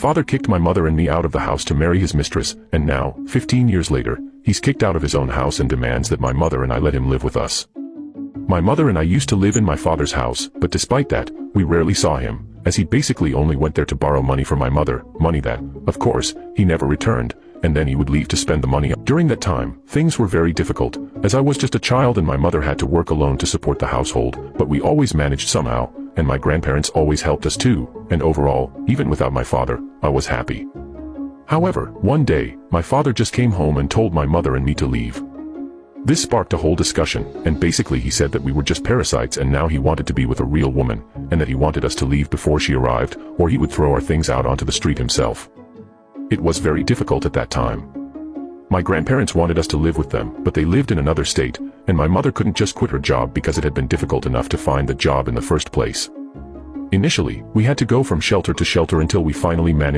Father kicked my mother and me out of the house to marry his mistress, and now, 15 years later, he's kicked out of his own house and demands that my mother and I let him live with us. My mother and I used to live in my father's house, but despite that, we rarely saw him, as he basically only went there to borrow money from my mother, money that, of course, he never returned, and then he would leave to spend the money. During that time, things were very difficult, as I was just a child and my mother had to work alone to support the household, but we always managed somehow, and my grandparents always helped us too, and overall, even without my father, I was happy. However, one day, my father just came home and told my mother and me to leave. This sparked a whole discussion, and basically he said that we were just parasites and now he wanted to be with a real woman, and that he wanted us to leave before she arrived, or he would throw our things out onto the street himself. It was very difficult at that time. My grandparents wanted us to live with them, but they lived in another state, and my mother couldn't just quit her job because it had been difficult enough to find the job in the first place. Initially, we had to go from shelter to shelter until we finally managed